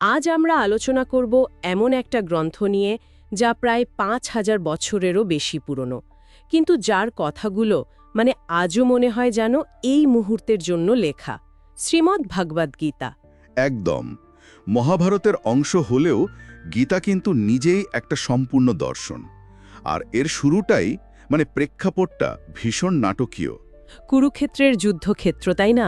আজ আমরা আলোচনা করব এমন একটা গ্রন্থ নিয়ে যা প্রায় ৫,০০০ বছরেরও বেশি পুরনো, কিন্তু যার কথাগুলো আজও মনে হয় যেন এই মুহূর্তের জন্য লেখা, শ্রীমদ্ ভাগবত গীতা। একদম। মহাভারতের অংশ হলেও গীতা কিন্তু নিজেই একটা সম্পূর্ণ দর্শন। আর এর শুরুটাই প্রেক্ষাপটটা ভীষণ নাটকীয়। কুরুক্ষেত্রের যুদ্ধক্ষেত্র, তাই না?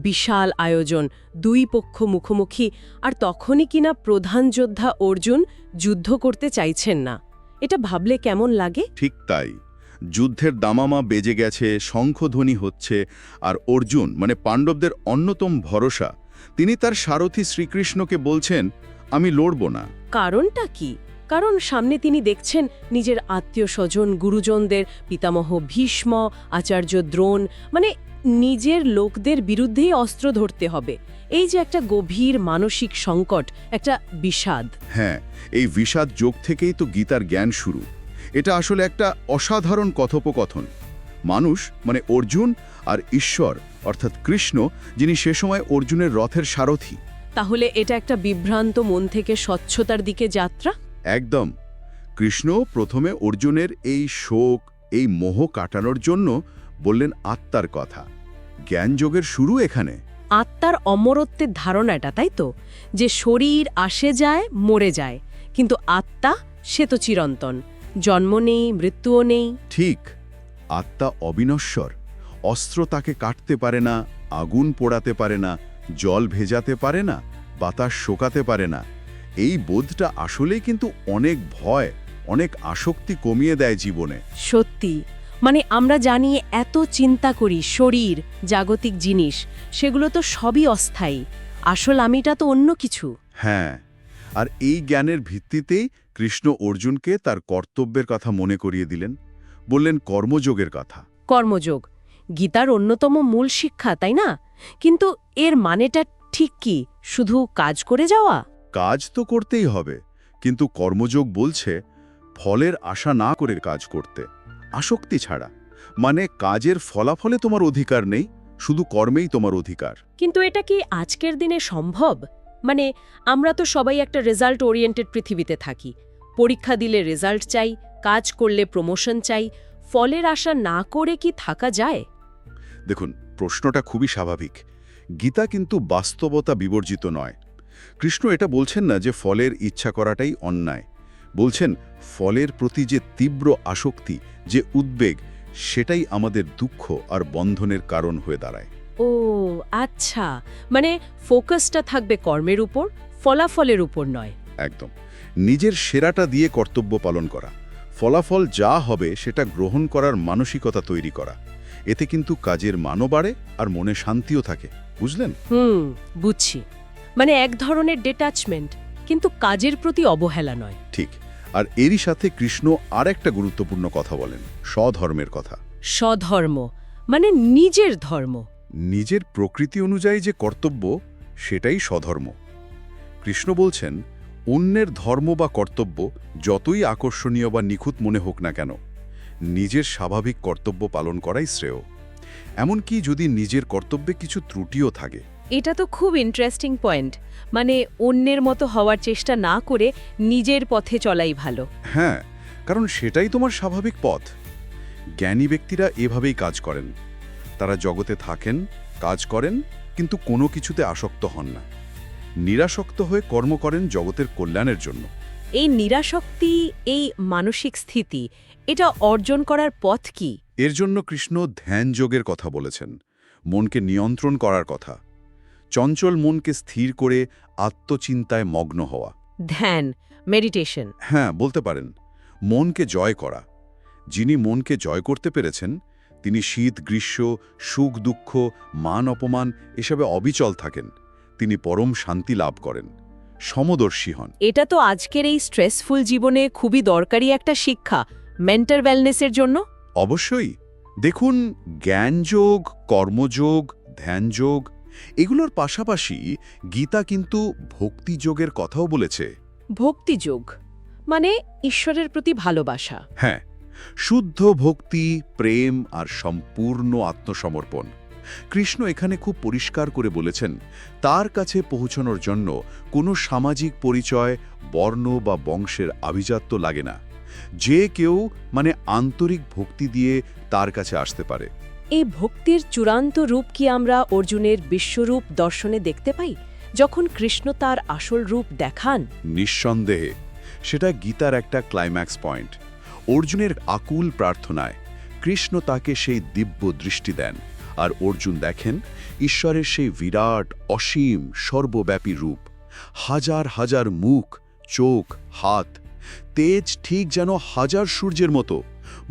বিশাল আয়োজন, দুই পক্ষ মুখোমুখি, আর তখনই কিনা প্রধান যোদ্ধা অর্জুন যুদ্ধ করতে চাইছেন না। এটা ভাবলে কেমন লাগে? ঠিক তাই। যুদ্ধের দামামা বেজে গেছে, শঙ্খধ্বনি হচ্ছে, আর অর্জুন পাণ্ডবদের অন্যতম ভরসা, তিনি তার সারথি শ্রীকৃষ্ণকে বলছেন, আমি লড়ব না। কারণটা কি? কারণ সামনে তিনি দেখছেন নিজের আত্মীয় স্বজন, গুরুজনদের, পিতামহ ভীষ্ম, আচার্য দ্রোণ, নিজের লোকদের বিরুদ্ধেই অস্ত্র ধরতে হবে। এই যে একটা গভীর মানসিক সংকট, একটা বিষাদ। হ্যাঁ, এই বিষাদ যোগ থেকেই তো গীতার জ্ঞান শুরু। এটা আসলে একটা অসাধারণ কথোপকথন। মানুষ অর্জুন আর ঈশ্বর অর্থাৎ কৃষ্ণ, যিনি সে সময় অর্জুনের রথের সারথি। তাহলে এটা একটা বিভ্রান্ত মন থেকে স্বচ্ছতার দিকে যাত্রা। একদম। কৃষ্ণ প্রথমে অর্জুনের এই শোক, এই মোহ কাটানোর জন্য বললেন আত্মার কথা। জ্ঞানযোগের শুরু এখানে। আত্মার অমরত্বের ধারণাটা, তাই তো? যে শরীর আসে যায়, মরে যায়, কিন্তু আত্মা সে তো চিরন্তন, জন্ম নেই, মৃত্যুও নেই। ঠিক। আত্মা অবিনশ্বর। অস্ত্র তাকে কাটতে পারে না, আগুন পোড়াতে পারে না, জল ভেজাতে পারে না, বাতাস শোকাতে পারে না। এই বোধটা আসলেই কিন্তু অনেক ভয়, অনেক আসক্তি কমিয়ে দেয় জীবনে। সত্যি। আমরা জানি, এত চিন্তা করি শরীর, জাগতিক জিনিস, সেগুলো তো সবই অস্থায়ী। আসল আমিটা তো অন্য কিছু। হ্যাঁ, আর এই জ্ঞানের ভিত্তিতেই কৃষ্ণ অর্জুনকে তার কর্তব্যের কথা মনে করিয়ে দিলেন, বললেন কর্মযোগের কথা। কর্মযোগ গীতার অন্যতম মূল শিক্ষা, তাই না? কিন্তু এর মানেটা ঠিক কি? শুধু কাজ করে যাওয়া? কাজ তো করতেই হবে, কিন্তু কর্মযোগ বলছে ফলের আশা না করে কাজ করতে, আসক্তি ছাড়া। কাজের ফলাফলে তোমার অধিকার নেই, শুধু কর্মেই তোমার অধিকার। কিন্তু এটা কি আজকের দিনে সম্ভব? আমরা তো সবাই একটা রেজাল্ট ওরিয়েন্টেড পৃথিবীতে থাকি। পরীক্ষা দিলে রেজাল্ট চাই, কাজ করলে প্রমোশন চাই। ফলের আশা না করে কি থাকা যায়? দেখুন, প্রশ্নটা খুবই স্বাভাবিক। গীতা কিন্তু বাস্তবতা বিবর্জিত নয়। কৃষ্ণ এটা বলছেন না যে ফলের ইচ্ছা করাটাই অন্যায়। বলছেন ফলের প্রতি যে তীব্র আসক্তি, যে উদ্বেগ, সেটাই আমাদের দুঃখ আর বন্ধনের কারণ হয়ে দাঁড়ায়। ও আচ্ছা, ফোকাসটা থাকবে কর্মের উপর, ফলাফলের উপর নয়। একদম। নিজের সেরাটা দিয়ে কর্তব্য পালন করা, ফলাফল যা হবে সেটা গ্রহণ করার মানসিকতা তৈরি করা। এতে কিন্তু কাজের মানও বাড়ে আর মনে শান্তিও থাকে। বুঝলেন? বুঝছি। এক ধরনের ডিট্যাচমেন্ট, কিন্তু কাজের প্রতি অবহেলা নয়। ঠিক। আর এরই সাথে কৃষ্ণ আর একটা গুরুত্বপূর্ণ কথা বলেন, স্বধর্মের কথা। স্বধর্ম নিজের ধর্ম। নিজের প্রকৃতি অনুযায়ী যে কর্তব্য, সেটাই স্বধর্ম। কৃষ্ণ বলছেন অন্যের ধর্ম বা কর্তব্য যতই আকর্ষণীয় বা নিখুঁত মনে হোক না কেন, নিজের স্বাভাবিক কর্তব্য পালন করাই শ্রেয়। এমনকি যদি নিজের কর্তব্যে কিছু ত্রুটিও থাকে। এটা তো খুব ইন্টারেস্টিং পয়েন্ট। অন্যের মতো হওয়ার চেষ্টা না করে নিজের পথে চলাই ভালো। হ্যাঁ, কারণ সেটাই তোমার স্বাভাবিক পথ। জ্ঞানী ব্যক্তিরা এভাবেই কাজ করেন। তারা জগতে থাকেন, কাজ করেন, কিন্তু কোনো কিছুতে আসক্ত হন না। নিরাসক্ত হয়ে কর্ম করেন জগতের কল্যাণের জন্য। এই নিরাসক্তি, এই মানসিক স্থিতি, এটা অর্জন করার পথ কি? এর জন্য কৃষ্ণ ধ্যান যোগের কথা বলেছেন, মনকে নিয়ন্ত্রণ করার কথা। চঞ্চল মনকে স্থির করে আত্মচিন্তায় মগ্ন হওয়া। ধ্যান, মেডিটেশন। হ্যাঁ, বলতে পারেন মনকে জয় করা। যিনি মনকে জয় করতে পেরেছেন, তিনি শীত গ্রীষ্ম, সুখ দুঃখ, মান অপমান এসবে অবিচল থাকেন। তিনি পরম শান্তি লাভ করেন, সমদর্শী হন। এটা তো আজকের এই স্ট্রেসফুল জীবনে খুবই দরকারি একটা শিক্ষা, মেন্টাল ওয়েলনেসের জন্য। অবশ্যই। দেখুন, জ্ঞানযোগ, কর্মযোগ, ধ্যানযোগ এগুলোর পাশাপাশি গীতা কিন্তু ভক্তিযোগের কথাও বলেছে। ভক্তিযোগ ঈশ্বরের প্রতি ভালোবাসা। হ্যাঁ, শুদ্ধ ভক্তি, প্রেম আর সম্পূর্ণ আত্মসমর্পণ। কৃষ্ণ এখানে খুব পরিষ্কার করে বলেছেন তার কাছে পৌঁছানোর জন্য কোনো সামাজিক পরিচয়, বর্ণ বা বংশের আভিজাত্য লাগে না। যে কেউ আন্তরিক ভক্তি দিয়ে তার কাছে আসতে পারে। এই ভক্তির চূড়ান্ত রূপ কি আমরা অর্জুনের বিশ্বরূপ দর্শনে দেখতে পাই, যখন কৃষ্ণ তার আসল রূপ দেখান? নিঃসন্দেহে সেটা গীতার একটা ক্লাইম্যাক্স পয়েন্ট। অর্জুনের আকুল প্রার্থনায় কৃষ্ণ তাকে সেই দিব্য দৃষ্টি দেন, আর অর্জুন দেখেন ঈশ্বরের সেই বিরাট, অসীম, সর্বব্যাপী রূপ। হাজার হাজার মুখ, চোখ, হাত, তেজ ঠিক যেন হাজার সূর্যের মতো।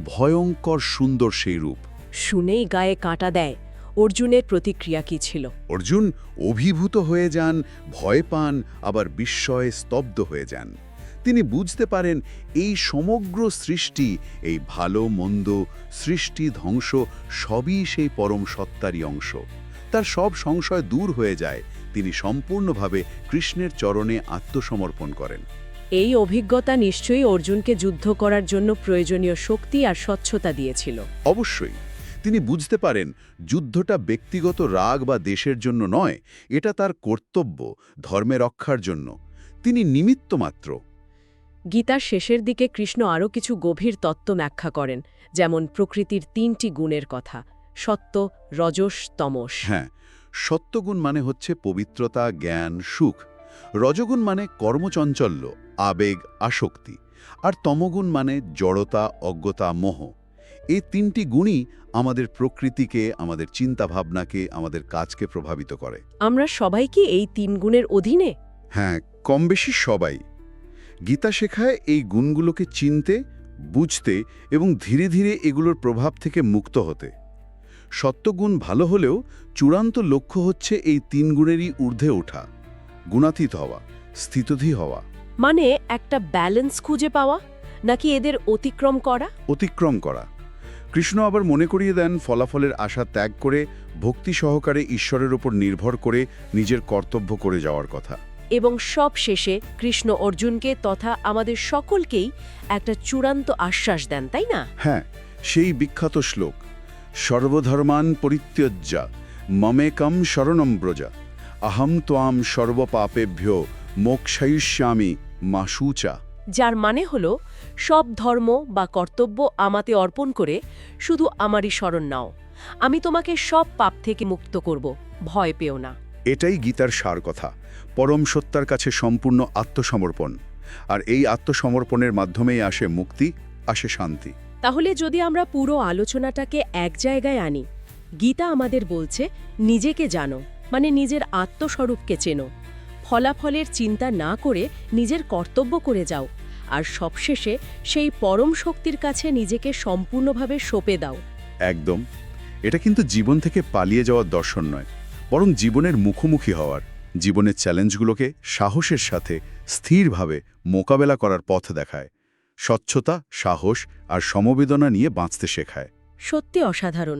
ভয়ঙ্কর সুন্দর সেই রূপ। শুনেই গায়ে কাঁটা দেয়। অর্জুনের প্রতিক্রিয়া কি ছিল? অর্জুন অভিভূত হয়ে যান, ভয় পান, আবার বিস্ময়ে স্তব্ধ হয়ে যান। তিনি বুঝতে পারেন এই সমগ্র সৃষ্টি, এই ভালো মন্দ, সৃষ্টি ধ্বংস সবই সেই পরম সত্তারই অংশ। তার সব সংশয় দূর হয়ে যায়। তিনি সম্পূর্ণভাবে কৃষ্ণের চরণে আত্মসমর্পণ করেন। এই অভিজ্ঞতা নিশ্চয়ই অর্জুনকে যুদ্ধ করার জন্য প্রয়োজনীয় শক্তি আর স্বচ্ছতা দিয়েছিল। অবশ্যই তিনি বুঝতে পারেন যুদ্ধটা ব্যক্তিগত রাগ বা দেশের জন্য নয়, এটা তার কর্তব্য, ধর্মে রক্ষার জন্য। তিনি নিমিত্ত মাত্র। গীতার শেষের দিকে কৃষ্ণ আরও কিছু গভীর তত্ত্ব ব্যাখ্যা করেন, যেমন প্রকৃতির ৩টি গুণের কথা: সত্য, রজস, তমস। হ্যাঁ, সত্যগুণ মানে হচ্ছে পবিত্রতা, জ্ঞান, সুখ। রজগুণ মানে কর্মচঞ্চল্য, আবেগ, আসক্তি। আর তমগুণ মানে জড়তা, অজ্ঞতা, মোহ। এই ৩টি গুণই আমাদের প্রকৃতিকে, আমাদের চিন্তাভাবনাকে, আমাদের কাজকে প্রভাবিত করে। আমরা সবাই কি এই ৩ গুণের অধীনে? হ্যাঁ, কম বেশি সবাই। গীতা শেখায় এই গুণগুলোকে চিনতে, বুঝতে এবং ধীরে ধীরে এগুলোর প্রভাব থেকে মুক্ত হতে। সত্যগুণ ভালো হলেও চূড়ান্ত লক্ষ্য হচ্ছে এই ৩ গুণেরই ঊর্ধ্বে ওঠা, গুণাতীত হওয়া, স্থিতধী হওয়া। মানে একটা ব্যালেন্স খুঁজে পাওয়া, নাকি এদের অতিক্রম করা? অতিক্রম করা। কৃষ্ণ আবার মনে করিয়ে দেন ফলাফলের আশা ত্যাগ করে ভক্তি সহকারে ঈশ্বরের উপর নির্ভর করে নিজের কর্তব্য করে যাওয়ার কথা। এবং সব শেষে কৃষ্ণ অর্জুনকে তথা আমাদের সকলকেই একটা চূড়ান্ত আশ্বাস দেন, তাই না? হ্যাঁ, সেই বিখ্যাত শ্লোক, সর্বধর্মান পরিত্যজ্য মমেকম শরণম ব্রজ অহম ত্বাম সর্বপাপেভ্য মোক্ষয়িষ্যামি মা শুচা। যার মানে হলো, সব ধর্ম বা কর্তব্য আমাতে অর্পণ করে শুধু আমারই শরণ নাও, আমি তোমাকে সব পাপ থেকে মুক্ত করব, ভয় পেও না। এটাই গীতার সার কথা, পরম সত্তার কাছে সম্পূর্ণ আত্মসমর্পণ। আর এই আত্মসমর্পণের মাধ্যমেই আসে মুক্তি, আসে শান্তি। তাহলে যদি আমরা পুরো আলোচনাটাকে এক জায়গায় আনি, গীতা আমাদের বলছে নিজেকে জানো, মানে নিজের আত্মস্বরূপকে চেনো, ফলাফলের চিন্তা না করে নিজের কর্তব্য করে যাও, আর সবশেষে সেই পরম শক্তির কাছে নিজেকে সম্পূর্ণভাবে সঁপে দাও। একদম। এটা কিন্তু জীবন থেকে পালিয়ে যাওয়ার দর্শন নয়, বরং জীবনের মুখোমুখি হওয়ার, জীবনের চ্যালেঞ্জগুলোকে সাহসের সাথে স্থিরভাবে মোকাবেলা করার পথ দেখায়। স্বচ্ছতা, সাহস আর সমবেদনা নিয়ে বাঁচতে শেখায়। সত্যি অসাধারণ।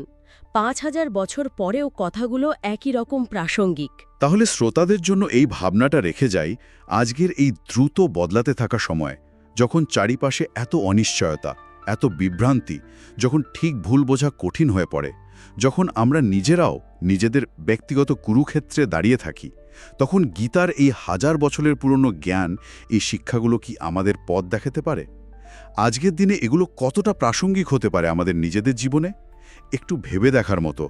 ৫,০০০ বছর পরেও কথাগুলো একই রকম প্রাসঙ্গিক। তাহলে শ্রোতাদের জন্য এই ভাবনাটা রেখে যাই, আজকের এই দ্রুত বদলাতে থাকা সময়, যখন চারিপাশে এত অনিশ্চয়তা, এত বিভ্রান্তি, যখন ঠিক ভুল বোঝা কঠিন হয়ে পড়ে, যখন আমরা নিজেরাও নিজেদের ব্যক্তিগত কুরুক্ষেত্রে দাঁড়িয়ে থাকি, তখন গীতার এই হাজার বছরের পুরনো জ্ঞান, এই শিক্ষাগুলো কি আমাদের পথ দেখাতে পারে? আজকের দিনে এগুলো কতটা প্রাসঙ্গিক হতে পারে আমাদের নিজেদের জীবনে? একটু ভেবে দেখার মতো।